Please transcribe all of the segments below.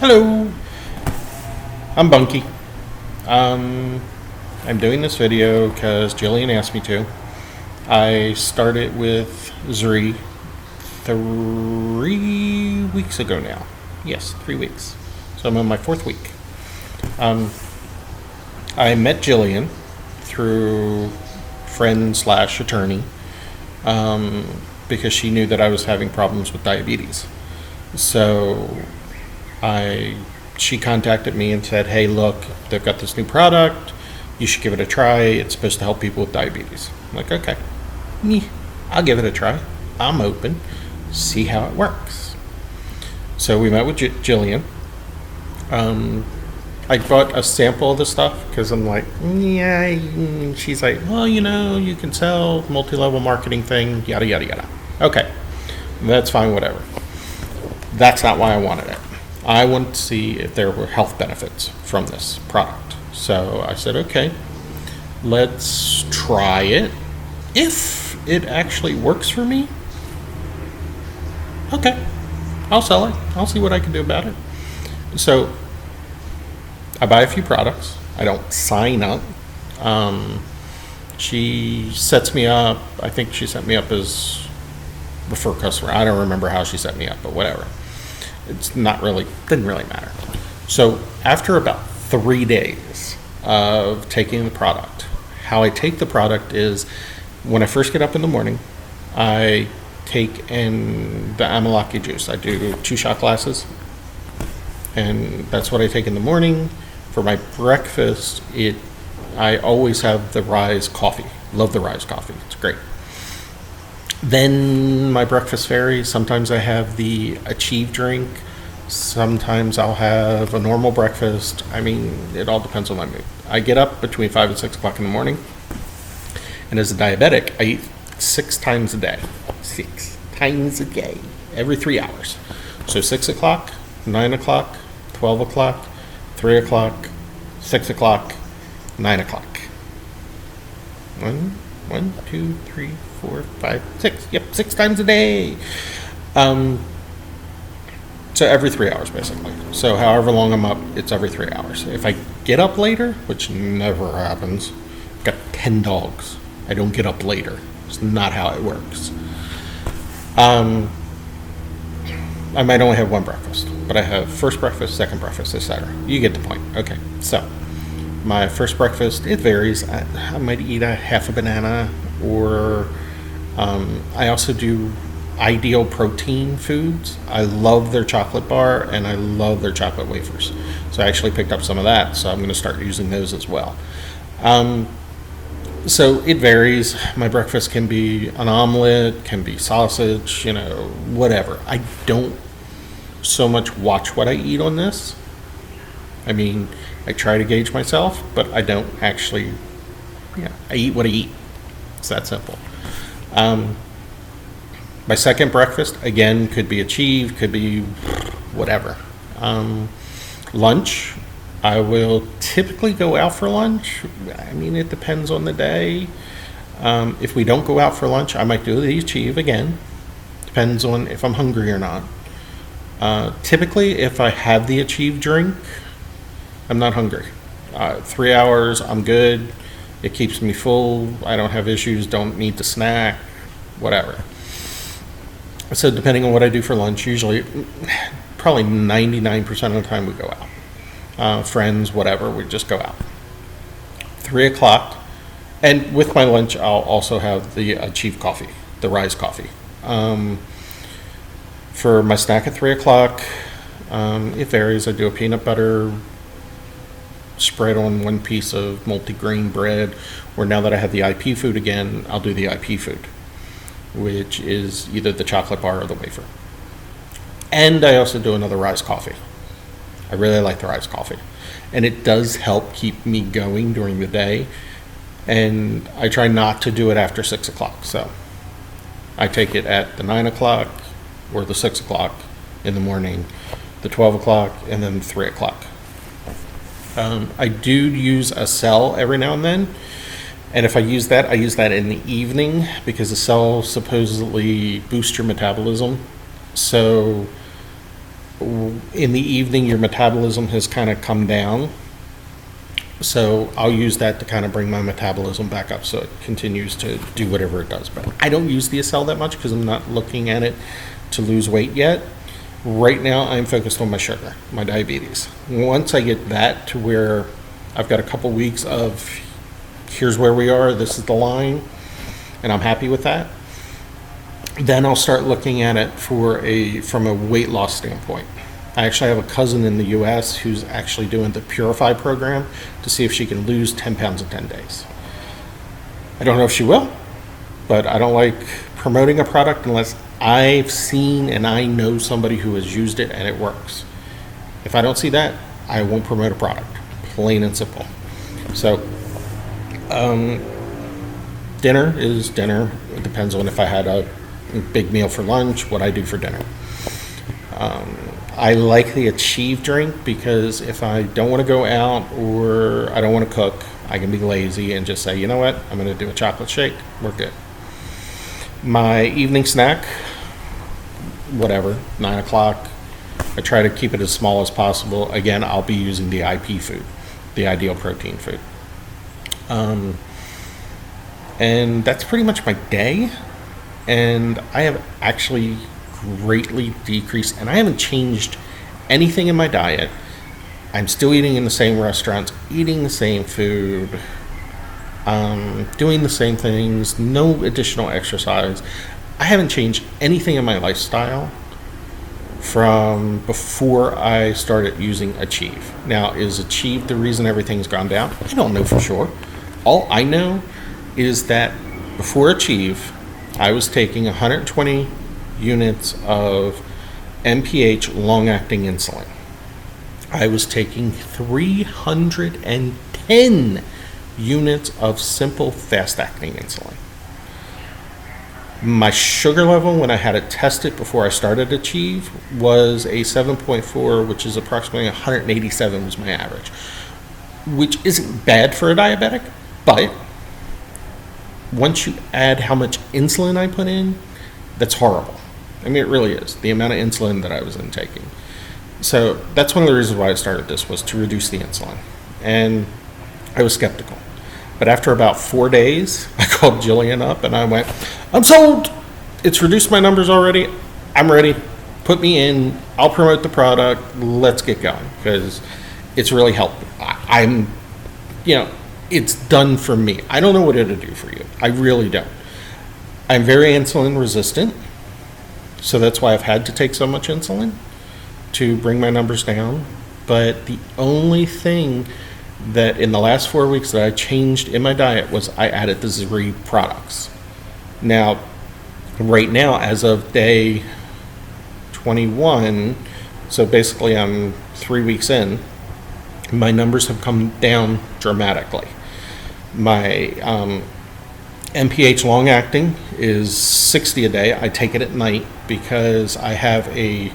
Hello, I'm Bunky. I'm doing this video because Jillian asked me to. I started with Zrii 3 weeks ago now. Yes, 3 weeks. So I'm on my fourth week. I met Jillian through friend/attorney because she knew that I was having problems with diabetes. So she contacted me and said, "Hey, look, they've got this new product. You should give it a try. It's supposed to help people with diabetes." I'm like, okay, I'll give it a try. I'm open. See how it works. So we met with Jillian. I bought a sample of the stuff because I'm like, yeah. She's like, well, you can sell multi-level marketing thing, yada, yada, yada. Okay, that's fine, whatever. That's not why I wanted it. I wanted to see if there were health benefits from this product. So I said, okay, let's try it. If it actually works for me, okay, I'll sell it. I'll see what I can do about it. So I buy a few products. I don't sign up. She sets me up. I think she set me up as refer customer. I don't remember how she set me up, but whatever. Didn't really matter. So after about 3 days of taking the product, how I take the product is when I first get up in the morning, I take in the Amalaki juice. I do 2 shot glasses, and that's what I take in the morning. For my breakfast, I always have the Rise coffee. Love the Rise coffee. It's great. Then my breakfast varies. Sometimes I have the Achieve drink. Sometimes I'll have a normal breakfast. I mean, it all depends on my mood. I get up between 5 and 6 o'clock in the morning. And as a diabetic, I eat 6 times a day. 6 times a day. Every 3 hours. So 6 o'clock, 9 o'clock, 12 o'clock, 3 o'clock, 6 o'clock, 9 o'clock. 1, 2, 3, 4, 5, 6. Yep, 6 times a day. So every 3 hours, basically. So however long I'm up, it's every 3 hours. If I get up later, which never happens, I've got 10 dogs. I don't get up later. It's not how it works. I might only have one breakfast, but I have first breakfast, second breakfast, etc. You get the point. Okay, so my first breakfast, it varies. I might eat a half a banana, or I also do Ideal Protein Foods. I love their chocolate bar, and I love their chocolate wafers. So I actually picked up some of that, so I'm going to start using those as well. So it varies. My breakfast can be an omelet, can be sausage, whatever. I don't so much watch what I eat on this. I mean, I try to gauge myself, but I don't actually, I eat what I eat. It's that simple. My second breakfast, again, could be Achieve, could be whatever. Lunch, I will typically go out for lunch. I mean, it depends on the day. If we don't go out for lunch, I might do the Achieve again. Depends on if I'm hungry or not. Typically, if I have the Achieve drink, I'm not hungry. 3 hours, I'm good. It keeps me full. I don't have issues, don't need to snack, whatever. So depending on what I do for lunch, usually, probably 99% of the time we go out. Friends, whatever, we just go out. 3 o'clock, and with my lunch, I'll also have the Achieve coffee, the Rise coffee. For my snack at 3 o'clock, it varies. I do a peanut butter spread on one piece of multi-grain bread, or now that I have the IP food again, I'll do the IP food, which is either the chocolate bar or the wafer. And I also do another Rise coffee. I really like the Rise coffee. And it does help keep me going during the day. And I try not to do it after 6 o'clock. So I take it at the 9 o'clock or the 6 o'clock in the morning, the 12 o'clock, and then 3 o'clock. I do use a cell every now and then. And if I use that in the evening because the cell supposedly boosts your metabolism. So In the evening, your metabolism has kind of come down. So I'll use that to kind of bring my metabolism back up so it continues to do whatever it does. But I don't use the Acel that much because I'm not looking at it to lose weight yet. Right now, I'm focused on my sugar, my diabetes. Once I get that to where I've got a couple weeks of here's where we are, this is the line, and I'm happy with that, then I'll start looking at it from a weight loss standpoint. I actually have a cousin in the US who's actually doing the Purify program to see if she can lose 10 pounds in 10 days. I don't know if she will, but I don't like promoting a product unless I've seen and I know somebody who has used it and it works. If I don't see that, I won't promote a product, plain and simple. So, dinner is dinner. It depends on if I had a big meal for lunch, what I do for dinner. I like the Achieve drink because if I don't want to go out or I don't want to cook, I can be lazy and just say, you know what, I'm going to do a chocolate shake. We're good. My evening snack, whatever, 9 o'clock. I try to keep it as small as possible. Again, I'll be using the IP food, the ideal protein food. And that's pretty much my day. And I have actually greatly decreased, and I haven't changed anything in my diet. I'm still eating in the same restaurants, eating the same food, doing the same things, no additional exercise. I haven't changed anything in my lifestyle from before I started using Achieve. Now, is Achieve the reason everything's gone down? I don't know for sure. All I know is that before Achieve, I was taking 120 units of MPH long-acting insulin. I was taking 310 units of simple fast-acting insulin. My sugar level when I had it tested before I started Achieve was a 7.4, which is approximately 187 was my average, which isn't bad for a diabetic, but once you add how much insulin I put in, that's horrible. I mean, it really is, the amount of insulin that I was intaking. So that's one of the reasons why I started this, was to reduce the insulin. And I was skeptical. But after about 4 days, I called Jillian up and I went, I'm sold. It's reduced my numbers already. I'm ready. Put me in. I'll promote the product. Let's get going, because it's really helped. It's done for me. I don't know what it'll do for you. I really don't. I'm very insulin resistant. So that's why I've had to take so much insulin to bring my numbers down. But the only thing that in the last 4 weeks that I changed in my diet was I added the Zrii products. Now, right now, as of day 21, so basically I'm 3 weeks in, my numbers have come down dramatically. My MPH long acting is 60 a day. I take it at night because I have a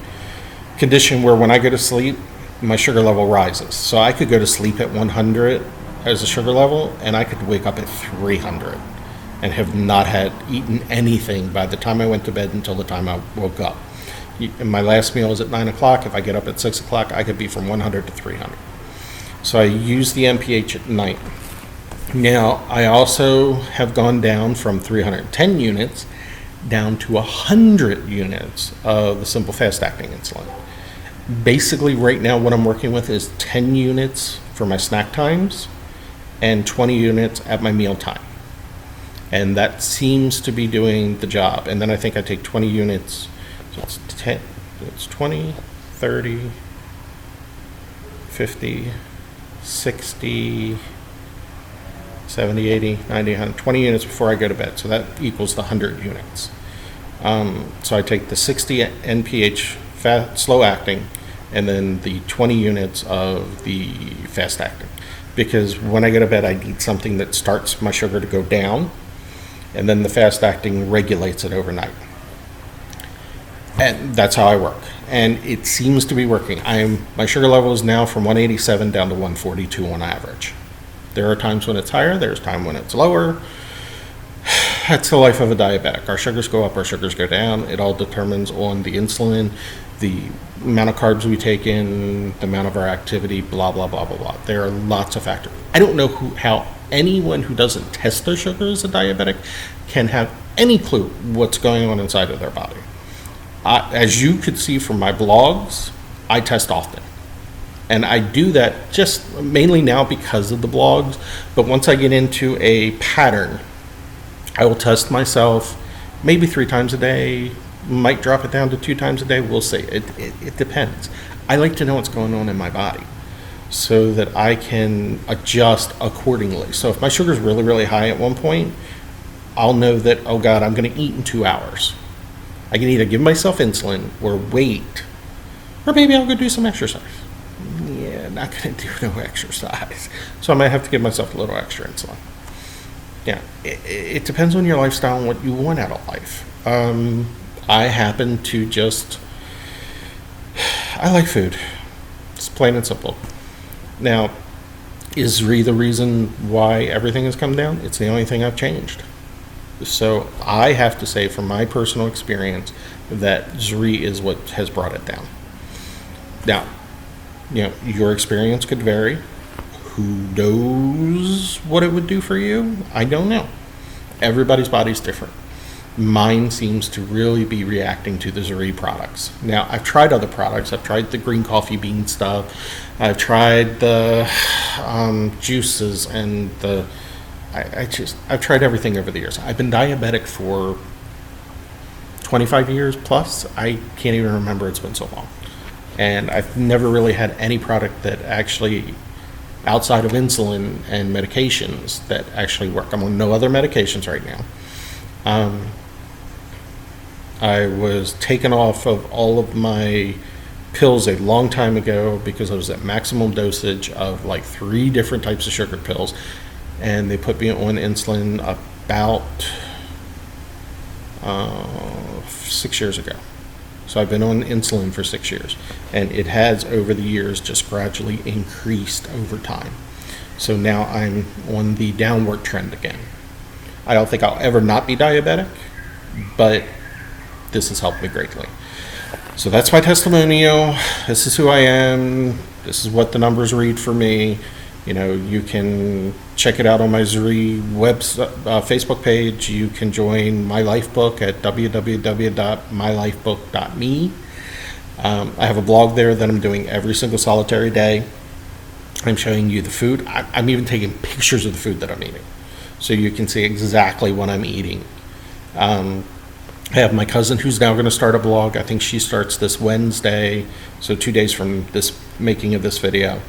condition where when I go to sleep, my sugar level rises. So I could go to sleep at 100 as a sugar level, and I could wake up at 300 and have not had eaten anything by the time I went to bed until the time I woke up. And my last meal is at 9 o'clock. If I get up at 6 o'clock, I could be from 100 to 300. So I use the MPH at night. Now, I also have gone down from 310 units down to 100 units of the simple fast-acting insulin. Basically, right now, what I'm working with is 10 units for my snack times and 20 units at my meal time. And that seems to be doing the job. And then I think I take 20 units, so it's 20, 30, 50, 60, 70, 80, 90, 100, 20 units before I go to bed. So that equals the 100 units. So I take the 60 NPH slow acting and then the 20 units of the fast acting. Because when I go to bed, I need something that starts my sugar to go down, and then the fast acting regulates it overnight. And that's how I work. And it seems to be working. My sugar level is now from 187 down to 142 on average. There are times when it's higher, there's times when it's lower. That's the life of a diabetic. Our sugars go up, our sugars go down. It all determines on the insulin the amount of carbs we take in, the amount of our activity, blah, blah, blah, blah, blah. There are lots of factors. I don't know how anyone who doesn't test their sugar as a diabetic can have any clue what's going on inside of their body. As you could see from my blogs, I test often. And I do that just mainly now because of the blogs. But once I get into a pattern, I will test myself maybe 3 times a day, might drop it down to 2 times a day. We'll see. It depends. I like to know what's going on in my body so that I can adjust accordingly. So if my sugar is really, really high at one point, I'll know that, oh God, I'm going to eat in 2 hours. I can either give myself insulin or wait, or maybe I'll go do some exercise. Yeah, not going to do no exercise. So I might have to give myself a little extra insulin. Yeah, it depends on your lifestyle and what you want out of life. I happen to I like food. It's plain and simple. Now, is Zrii the reason why everything has come down? It's the only thing I've changed. So I have to say from my personal experience that Zrii is what has brought it down. Now, your experience could vary. Who knows what it would do for you? I don't know. Everybody's body's different. Mine seems to really be reacting to the Zrii products. Now, I've tried other products. I've tried the green coffee bean stuff. I've tried the juices and I've tried everything over the years. I've been diabetic for 25 years plus. I can't even remember, it's been so long. And I've never really had any product that actually, outside of insulin and medications, that actually work. I'm on no other medications right now. I was taken off of all of my pills a long time ago because I was at maximum dosage of like 3 different types of sugar pills, and they put me on insulin about 6 years ago. So I've been on insulin for 6 years, and it has over the years just gradually increased over time. So now I'm on the downward trend again. I don't think I'll ever not be diabetic, but this has helped me greatly. So that's my testimonial. This is who I am. This is what the numbers read for me. You can check it out on my Zrii Facebook page. You can join my Lifebook at www.mylifebook.me. I have a blog there that I'm doing every single solitary day. I'm showing you the food. I'm even taking pictures of the food that I'm eating, so you can see exactly what I'm eating. I have my cousin who's now going to start a blog. I think she starts this Wednesday, so 2 days from this making of this video.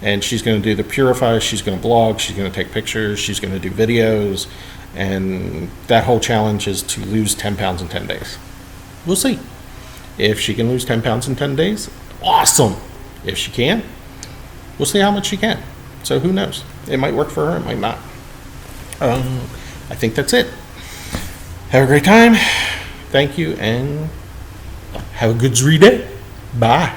And she's going to do the Purify, she's going to blog, she's going to take pictures, she's going to do videos, and that whole challenge is to lose 10 pounds in 10 days. We'll see. If she can lose 10 pounds in 10 days, awesome. If she can, we'll see how much she can. So who knows? It might work for her, it might not. I think that's it. Have a great time. Thank you, and have a good Zrii day. Bye.